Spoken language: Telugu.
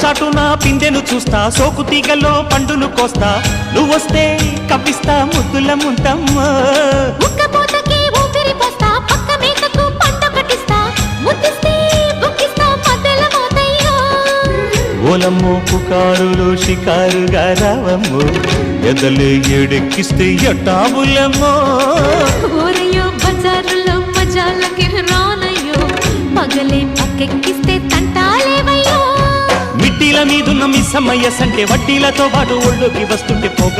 చాటున పిందెను చూస్తా, సోకు తీగల్లో పండును కోస్తా, నువ్వొస్తే కప్పిస్తా ముద్దుల ముంతమ్మ. ఉక్కపోతకి ఊపిరి పోస్తా, పక్క మేకకు పంట కట్టిస్తా, ముద్దిస్తే బుక్కిస్తా మధ్యల మోతయ్యో. ఓలమ్మో పుకారులు షికారుగా రావమ్మో, ఎదలే ఏడెక్కిస్తే ఎట్టాబులమ్మో. ఊరయ్యో బజారులో మజాలకి రానయ్యో, పగలే పక్కెక్కిస్తే తంటాలేవయ్యో. మిట్టిల మీదున్న మిస్సమ్మయ్య సంటే వడ్డీలతో పాటు ఒళ్ళోకి వస్తుంటే పోగ